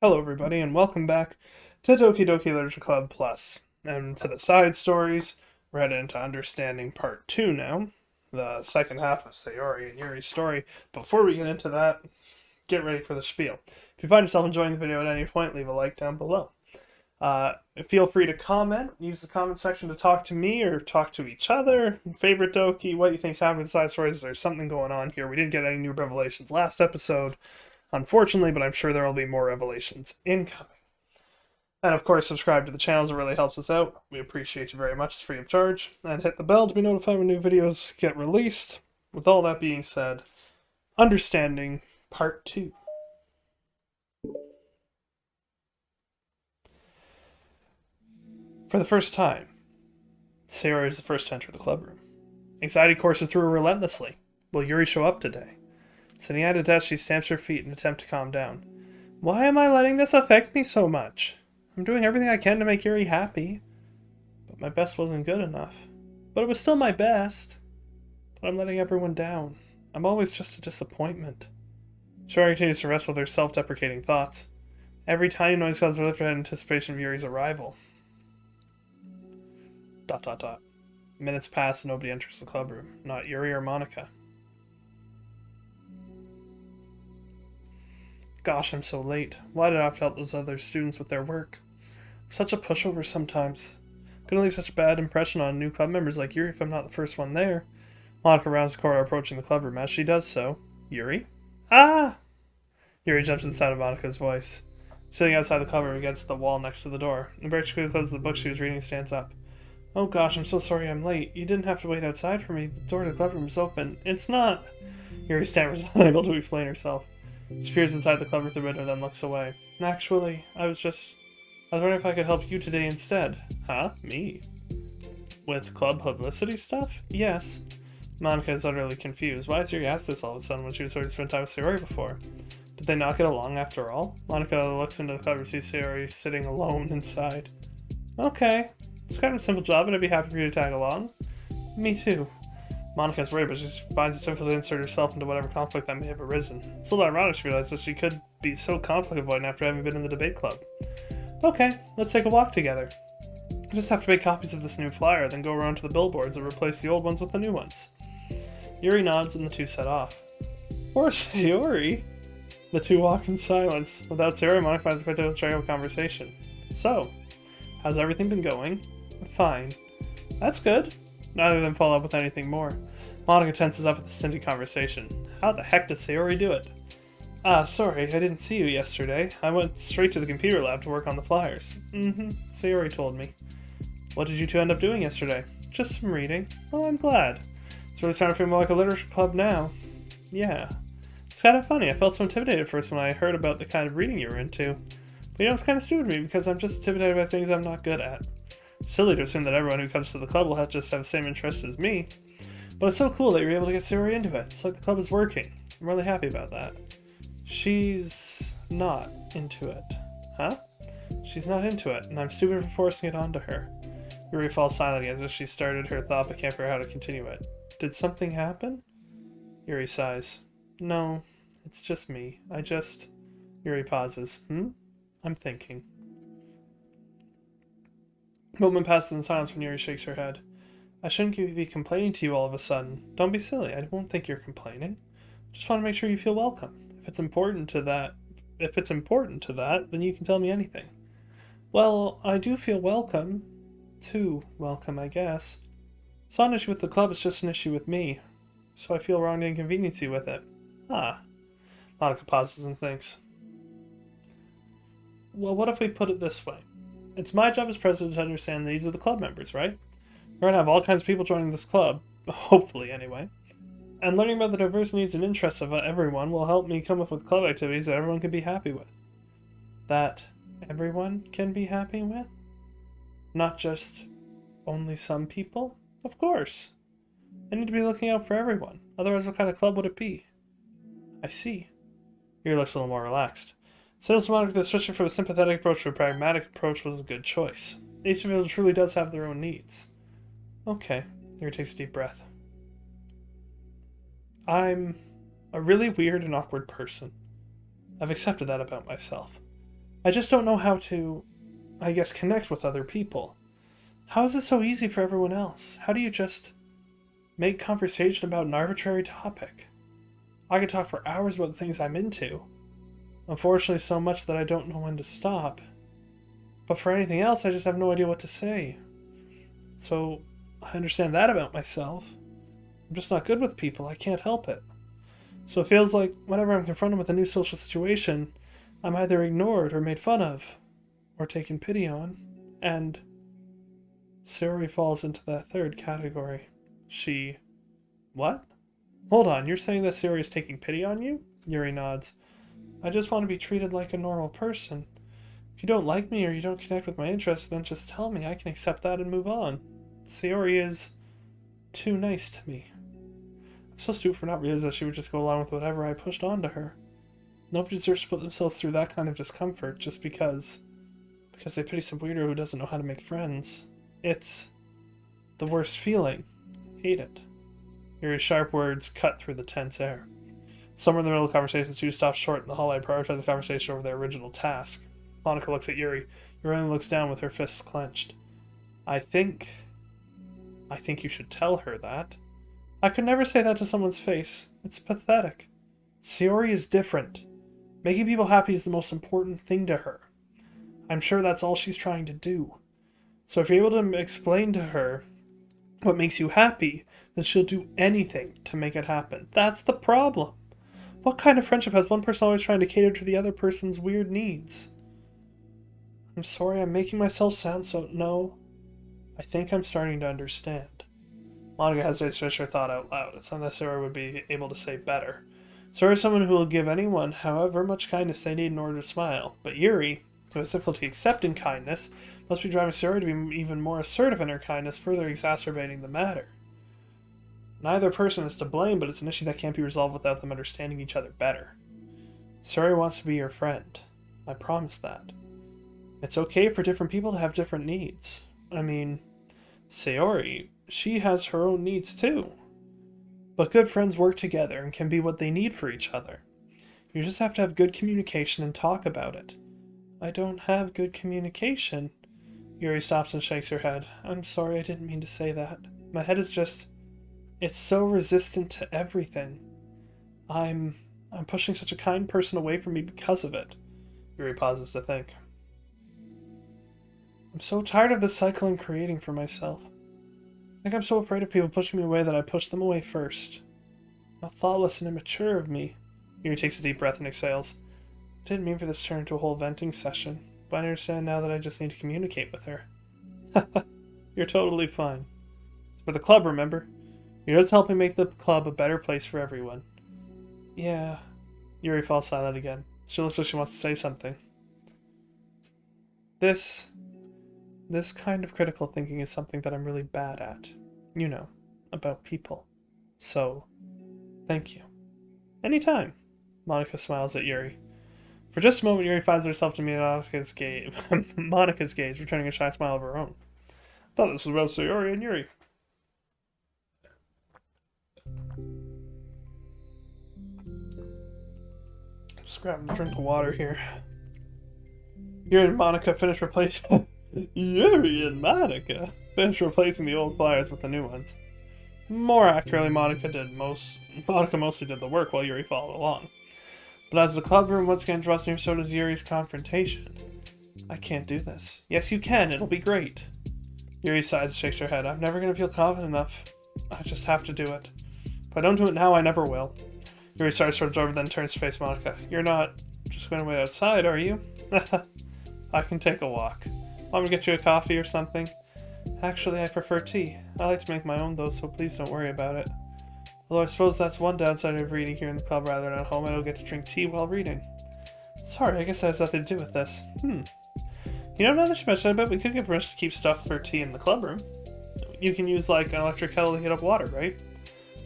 Hello, everybody, and welcome back to Doki Doki Literature Club Plus. And to the side stories, we're headed into Understanding Part 2 now, the second half of Sayori and Yuri's story. Before we get into that, get ready for the spiel. If you find yourself enjoying the video at any point, leave a like down below. Feel free to comment, use the comment section to talk to me or talk to each other. Favorite Doki, what you think's happening with the side stories, is there something going on here? We didn't get any new revelations last episode, unfortunately, but I'm sure there will be more revelations incoming. And of course, subscribe to the channel, it really helps us out. We appreciate you very much, it's free of charge. And hit the bell to be notified when new videos get released. With all that being said, Understanding Part 2. For the first time, Sayori is the first to enter the clubroom. Anxiety courses through her relentlessly. Will Yuri show up today? Sitting at a desk, she stamps her feet in an attempt to calm down. Why am I letting this affect me so much? I'm doing everything I can to make Yuri happy. But my best wasn't good enough. But it was still my best. But I'm letting everyone down. I'm always just a disappointment. Sayori continues to wrestle with her self-deprecating thoughts. Every tiny noise causes her lift in anticipation of Yuri's arrival. ... Minutes pass and nobody enters the clubroom. Not Yuri or Monica. Gosh, I'm so late. Why did I have to help those other students with their work? I'm such a pushover sometimes. Couldn't leave such a bad impression on new club members like Yuri if I'm not the first one there. Monica rounds the corner, approaching the clubroom. As she does so, Yuri? Ah! Yuri jumps to the sound of Monica's voice. Sitting outside the clubroom against the wall next to the door. The break quickly closes the book she was reading and stands up. Oh gosh, I'm so sorry I'm late. You didn't have to wait outside for me. The door to the clubroom is open. It's not... Yuri stammers, unable to explain herself. She peers inside the club with the window, then looks away. Actually, I was wondering if I could help you today instead. Huh? Me? With club publicity stuff? Yes. Monica is utterly confused. Why is Yuri asked this all of a sudden when she was already spent time with Sayori before? Did they not get along after all? Monica looks into the club and sees Sayori sitting alone inside. Okay. It's kind of a simple job, and I'd be happy for you to tag along. Me too. Monica's worried, but she finds it difficult to insert herself into whatever conflict that may have arisen. It's a little ironic she realizes that she could be so conflict avoidant after having been in the debate club. Okay, let's take a walk together. I just have to make copies of this new flyer, then go around to the billboards and replace the old ones with the new ones. Yuri nods and the two set off. Poor Sayori! The two walk in silence. Without Sayori, Monica finds a way to strike up a conversation. So, how's everything been going? Fine. That's good. Neither of them follow up with anything more. Monica tenses up at the stinted conversation. How the heck did Sayori do it? Sorry, I didn't see you yesterday. I went straight to the computer lab to work on the flyers. Sayori told me. What did you two end up doing yesterday? Just some reading. Oh, I'm glad. It's really starting to feel more like a literature club now. Yeah. It's kind of funny. I felt so intimidated at first when I heard about the kind of reading you were into. But it's kind of stupid of me because I'm just intimidated by things I'm not good at. Silly to assume that everyone who comes to the club will just have the same interests as me. But it's so cool that you're able to get Sayori into it. It's like the club is working. I'm really happy about that. She's not into it. Huh? She's not into it, and I'm stupid for forcing it onto her. Yuri falls silent as if she started her thought but can't figure out how to continue it. Did something happen? Yuri sighs. No, it's just me. Yuri pauses. I'm thinking. A moment passes in silence when Yuri shakes her head. I shouldn't be complaining to you all of a sudden. Don't be silly. I won't think you're complaining. Just want to make sure you feel welcome. If it's important to that, then you can tell me anything. Well, I do feel welcome. Too welcome, I guess. It's not an issue with the club, it's just an issue with me. So I feel wrong to inconvenience you with it. Monica pauses and thinks. Well, what if we put it this way? It's my job as president to understand the needs of the club members, right? We're going to have all kinds of people joining this club, hopefully anyway. And learning about the diverse needs and interests of everyone will help me come up with club activities that everyone can be happy with. That everyone can be happy with? Not just only some people? Of course. I need to be looking out for everyone. Otherwise, what kind of club would it be? I see. Yuri looks a little more relaxed. Signals to Monica that switching from a sympathetic approach to a pragmatic approach was a good choice. Each individual truly does have their own needs. Okay. Yuri takes a deep breath. I'm a really weird and awkward person. I've accepted that about myself. I just don't know how to, I guess, connect with other people. How is it so easy for everyone else? How do you just make conversation about an arbitrary topic? I could talk for hours about the things I'm into. Unfortunately, so much that I don't know when to stop. But for anything else, I just have no idea what to say. So, I understand that about myself. I'm just not good with people. I can't help it. So it feels like whenever I'm confronted with a new social situation, I'm either ignored or made fun of, or taken pity on, and Sayori falls into that third category. She... What? Hold on, you're saying that Sayori is taking pity on you? Yuri nods. I just want to be treated like a normal person. If you don't like me or you don't connect with my interests, then just tell me. I can accept that and move on. Sayori is too nice to me. I'm so stupid for not realizing that she would just go along with whatever I pushed onto her. Nobody deserves to put themselves through that kind of discomfort just because they pity some weirdo who doesn't know how to make friends. It's the worst feeling. Hate it. Yuri's sharp words cut through the tense air. Somewhere in the middle of the conversation, the two stop short in the hallway, prioritize the conversation over their original task. Monica looks at Yuri. Yuri only looks down with her fists clenched. I think you should tell her that. I could never say that to someone's face. It's pathetic. Sayori is different. Making people happy is the most important thing to her. I'm sure that's all she's trying to do. So if you're able to explain to her what makes you happy, then she'll do anything to make it happen. That's the problem. What kind of friendship has one person always trying to cater to the other person's weird needs? I'm sorry, I'm making myself sound so... No. I think I'm starting to understand. Monica hesitates to finish her thought out loud. It's something that Sayori would be able to say better. Sayori is someone who will give anyone however much kindness they need in order to smile. But Yuri, who has difficulty accepting kindness, must be driving Sayori to be even more assertive in her kindness, further exacerbating the matter. Neither person is to blame, but it's an issue that can't be resolved without them understanding each other better. Sayori wants to be your friend. I promise that. It's okay for different people to have different needs. I mean, Sayori, she has her own needs too. But good friends work together and can be what they need for each other. You just have to have good communication and talk about it. I don't have good communication. Yuri stops and shakes her head. I'm sorry, I didn't mean to say that. My head is just... It's so resistant to everything. I'm pushing such a kind person away from me because of it. Yuri pauses to think. I'm so tired of this cycle I'm creating for myself. I think I'm so afraid of people pushing me away that I push them away first. How thoughtless and immature of me. Yuri takes a deep breath and exhales. I didn't mean for this to turn into a whole venting session, but I understand now that I just need to communicate with her. You're totally fine. It's for the club, remember? You're just helping make the club a better place for everyone. Yeah. Yuri falls silent again. She looks like she wants to say something. This kind of critical thinking is something that I'm really bad at. You know, about people. So, thank you. Anytime. Monica smiles at Yuri. For just a moment, Yuri finds herself to meet Monica's gaze, returning a shy smile of her own. I thought this was about Sayori and Yuri. Just grabbing a drink of water here. Yuri and Monica finish replacing... Yuri and Monica finish replacing the old flyers with the new ones. More accurately, Monica mostly did the work while Yuri followed along. But as the club room once again draws near, so does Yuri's confrontation. I can't do this. Yes, you can. It'll be great. Yuri sighs and shakes her head. I'm never going to feel confident enough. I just have to do it. If I don't do it now, I never will. Yuri starts towards the door, then turns to face Monica. You're not just going to wait outside, are you? I can take a walk. Want me to get you a coffee or something? Actually, I prefer tea. I like to make my own though, so please don't worry about it. Although I suppose that's one downside of reading here in the club rather than at home. I don't get to drink tea while reading. Sorry, I guess that has nothing to do with this. You know, now that you mention it, I bet we could get permission to keep stuff for tea in the club room. You can use, like, an electric kettle to heat up water, right?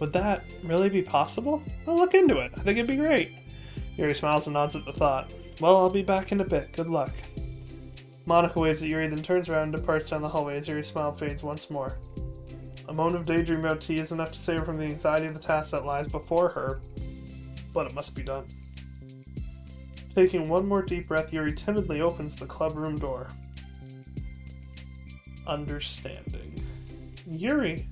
Would that really be possible? I'll look into it. I think it'd be great. Yuri smiles and nods at the thought. Well, I'll be back in a bit. Good luck. Monica waves at Yuri, then turns around and departs down the hallway as Yuri's smile fades once more. A moment of daydream about tea is enough to save her from the anxiety of the task that lies before her, but it must be done. Taking one more deep breath, Yuri timidly opens the club room door. Understanding. Yuri!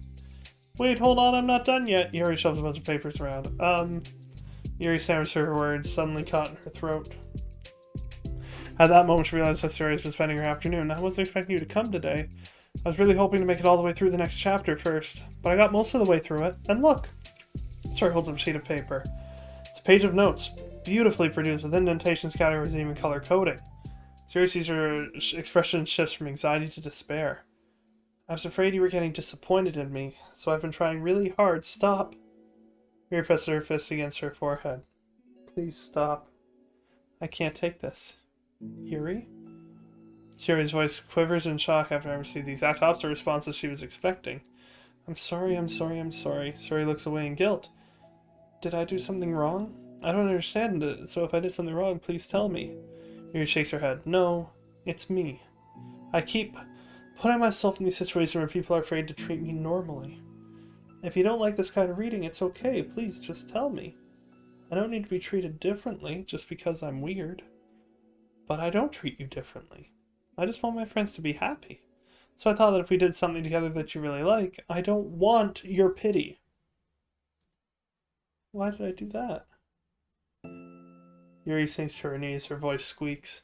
Wait, hold on, I'm not done yet. Yuri shoves a bunch of papers around. Yuri stammers her words, suddenly caught in her throat. At that moment, she realized that Sayori has been spending her afternoon. I wasn't expecting you to come today. I was really hoping to make it all the way through the next chapter first, but I got most of the way through it. And look! Sayori holds up a sheet of paper. It's a page of notes, beautifully produced, with indentations, categories, and even color coding. Sayori sees her expression shifts from anxiety to despair. I was afraid you were getting disappointed in me, so I've been trying really hard. Stop! Yuri presses her fist against her forehead. Please stop. I can't take this. Yuri? Sayori's voice quivers in shock after I received the exact opposite response that she was expecting. I'm sorry. Sayori looks away in guilt. Did I do something wrong? I don't understand it, so if I did something wrong, please tell me. Yuri shakes her head. No, it's me. I keep putting myself in these situations where people are afraid to treat me normally. If you don't like this kind of reading, it's okay. Please, just tell me. I don't need to be treated differently just because I'm weird. But I don't treat you differently. I just want my friends to be happy. So I thought that if we did something together that you really like, I don't want your pity. Why did I do that? Yuri sinks to her knees, her voice squeaks.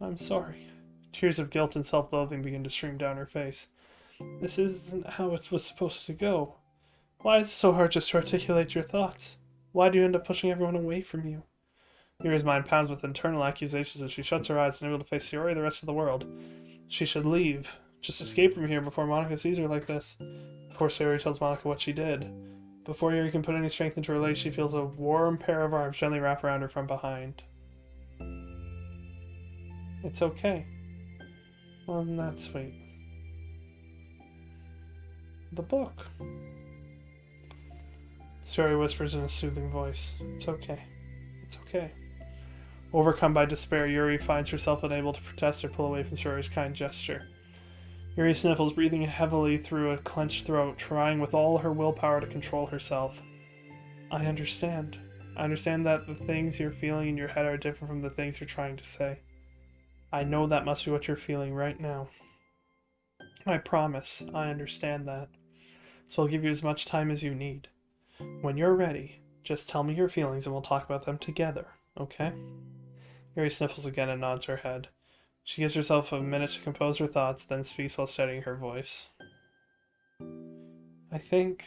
I'm sorry. Tears of guilt and self-loathing begin to stream down her face. This isn't how it was supposed to go. Why is it so hard just to articulate your thoughts? Why do you end up pushing everyone away from you? Yuri's mind pounds with internal accusations as she shuts her eyes, unable to face Sayori the rest of the world. She should leave. Just escape from here before Monica sees her like this. Before Sayori tells Monica what she did. Before Yuri can put any strength into her legs, she feels a warm pair of arms gently wrap around her from behind. It's okay. Well, that's sweet. The book. Sayori whispers in a soothing voice. It's okay. It's okay. Overcome by despair, Yuri finds herself unable to protest or pull away from Sayori's kind gesture. Yuri sniffles, breathing heavily through a clenched throat, trying with all her willpower to control herself. I understand. I understand that the things you're feeling in your head are different from the things you're trying to say. I know that must be what you're feeling right now. I promise I understand that. So I'll give you as much time as you need. When you're ready, just tell me your feelings and we'll talk about them together, okay? Yuri sniffles again and nods her head. She gives herself a minute to compose her thoughts, then speaks while steadying her voice. I think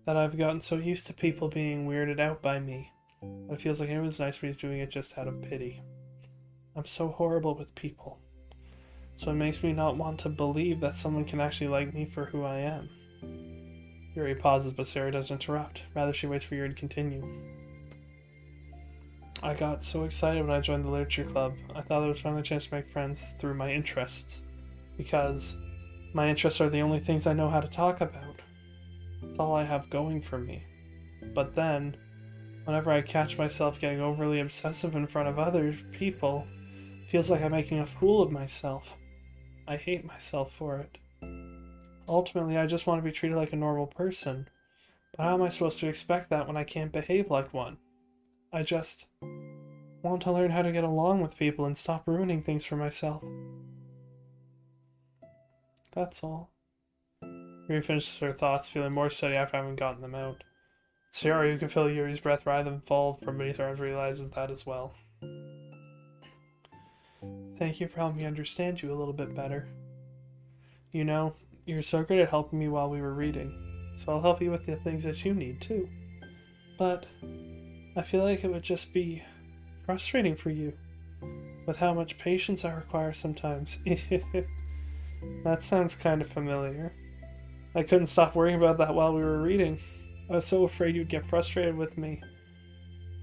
that I've gotten so used to people being weirded out by me that it feels like anyone's nice to me is doing it just out of pity. I'm so horrible with people. So it makes me not want to believe that someone can actually like me for who I am. Yuri pauses, but Sayori doesn't interrupt. Rather, she waits for Yuri to continue. I got so excited when I joined the literature club. I thought it was finally a chance to make friends through my interests. Because my interests are the only things I know how to talk about. It's all I have going for me. But then, whenever I catch myself getting overly obsessive in front of other people, it feels like I'm making a fool of myself. I hate myself for it. Ultimately, I just want to be treated like a normal person. But how am I supposed to expect that when I can't behave like one? I just want to learn how to get along with people and stop ruining things for myself. That's all. Yuri finishes her thoughts, feeling more steady after having gotten them out. Sayori, who could feel Yuri's breath rise and fall from beneath her arms, realizes that as well. Thank you for helping me understand you a little bit better. You know, you're so great at helping me while we were reading, so I'll help you with the things that you need too. But I feel like it would just be frustrating for you, with how much patience I require sometimes. That sounds kind of familiar. I couldn't stop worrying about that while we were reading. I was so afraid you'd get frustrated with me.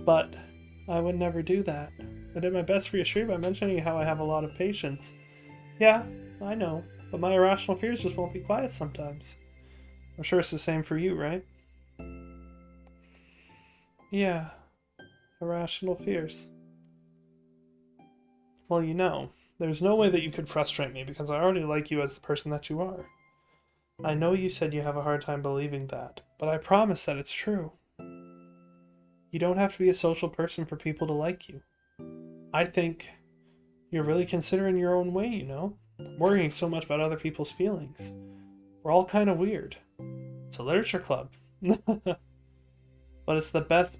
But I would never do that. I did my best to reassure you by mentioning how I have a lot of patience. Yeah, I know, but my irrational fears just won't be quiet sometimes. I'm sure it's the same for you, right? Yeah, irrational fears. Well, you know, there's no way that you could frustrate me because I already like you as the person that you are. I know you said you have a hard time believing that, but I promise that it's true. You don't have to be a social person for people to like you. I think you're really considering your own way, you know? Worrying so much about other people's feelings. We're all kind of weird. It's a literature club. but it's the best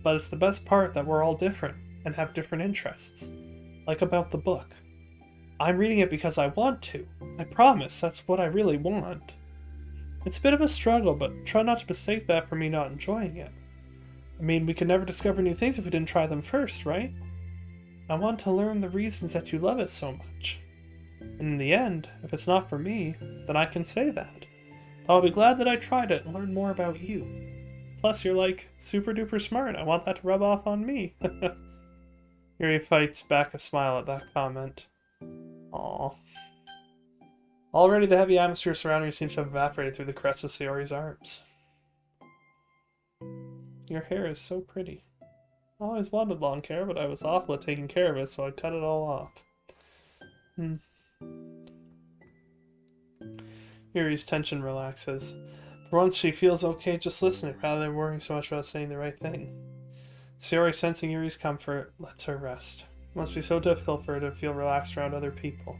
but it's the best part that we're all different and have different interests. Like about the book. I'm reading it because I want to. I promise, that's what I really want. It's a bit of a struggle, but try not to mistake that for me not enjoying it. I mean, we could never discover new things if we didn't try them first, right? I want to learn the reasons that you love it so much. And in the end, if it's not for me, then I can say that. I'll be glad that I tried it and learned more about you. Plus, you're like super duper smart. I want that to rub off on me. Yuri fights back a smile at that comment. Aww. Already the heavy atmosphere surrounding you seems to have evaporated through the crest of Sayori's arms. Your hair is so pretty. I always wanted long hair, but I was awful at taking care of it, so I cut it all off. Yuri's tension relaxes. For once, she feels okay just listening, rather than worrying so much about saying the right thing. Sayori, sensing Yuri's comfort, lets her rest. It must be so difficult for her to feel relaxed around other people.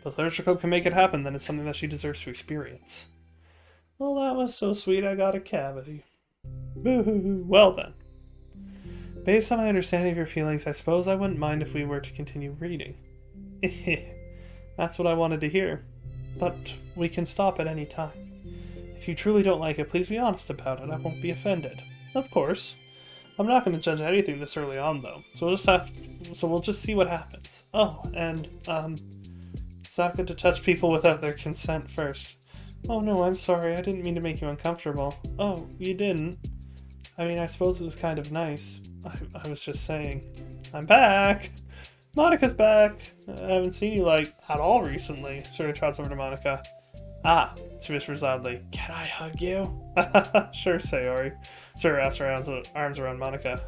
But the Literature Club can make it happen, then it's something that she deserves to experience. Well, that was so sweet, I got a cavity. Boo-hoo-hoo. Well then. Based on my understanding of your feelings, I suppose I wouldn't mind if we were to continue reading. That's what I wanted to hear. But we can stop at any time. If you truly don't like it, please be honest about it. I won't be offended. Of course. I'm not going to judge anything this early on, though. So we'll just see what happens. Oh, and it's not good to touch people without their consent first. Oh no, I'm sorry. I didn't mean to make you uncomfortable. Oh, you didn't? I mean, I suppose it was kind of nice. I was just saying. I'm back! Monika's back! I haven't seen you, like, at all recently. Sayori trots over to Monika. Ah, she whispers loudly. Can I hug you? Sure, Sayori. Sayori wraps her arms around Monika.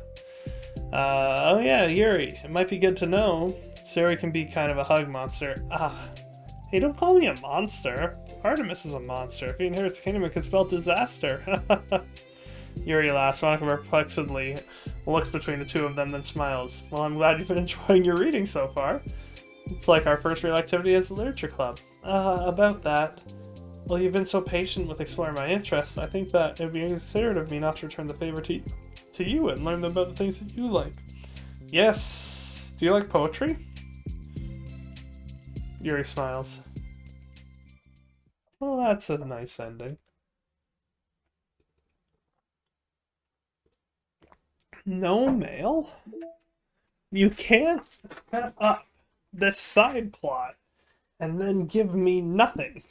Oh yeah, Yuri. It might be good to know. Sayori can be kind of a hug monster. Ah. Hey, don't call me a monster. Artemis is a monster. If he inherits the kingdom, it could spell disaster. Yuri laughs. Monika perplexedly looks between the two of them, then smiles. Well, I'm glad you've been enjoying your reading so far. It's like our first real activity as a literature club. About that. Well, you've been so patient with exploring my interests. I think that it would be considerate of me not to return the favor to you and learn about the things that you like. Yes. Do you like poetry? Yuri smiles. Well, that's a nice ending. No mail? You can't set up this side plot and then give me nothing.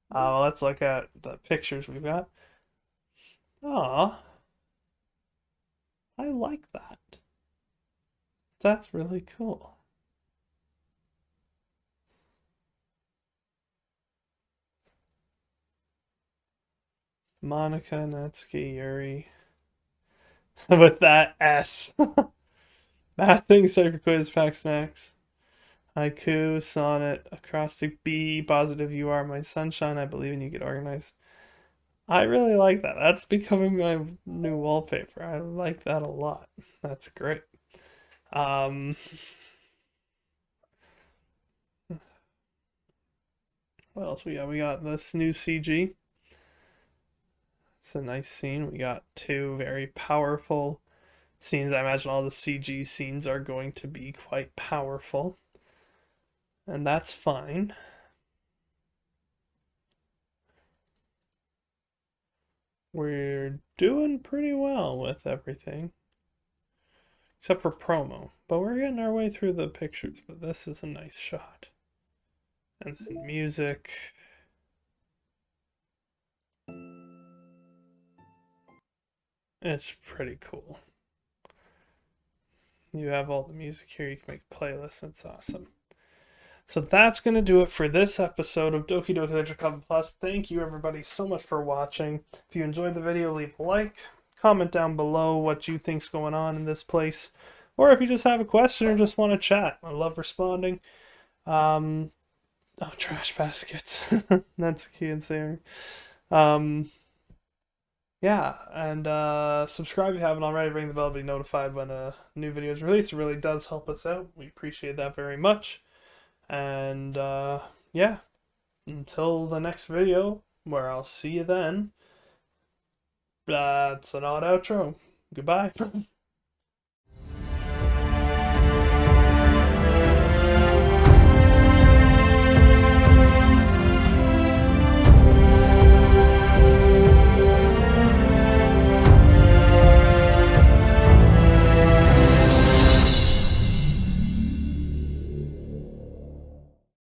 Well, let's look at the pictures we've got. Aw. I like that. That's really cool. Monika, Natsuki, Yuri. With that S. Math things, sacred quiz, pack snacks. Haiku, sonnet, acrostic B, positive you are my sunshine, I believe in you, get organized. I really like that. That's becoming my new wallpaper. I like that a lot. That's great. What else we got? We got this new CG. It's a nice scene. We got two very powerful scenes. I imagine all the CG scenes are going to be quite powerful. And that's fine. We're doing pretty well with everything. Except for promo. But we're getting our way through the pictures. But this is a nice shot. And then music. It's pretty cool. You have all the music here. You can make playlists. It's awesome. So that's going to do it for this episode of Doki Doki Literature Club Plus. Thank you everybody so much for watching. If you enjoyed the video, leave a like. Comment down below what you think's going on in this place. Or if you just have a question or just want to chat. I love responding. Oh, trash baskets. That's a key and Sayori. Yeah, and subscribe if you haven't already. Ring the bell to be notified when a new video is released. It really does help us out. We appreciate that very much. And yeah, until the next video, where I'll see you then. That's an odd outro. Goodbye.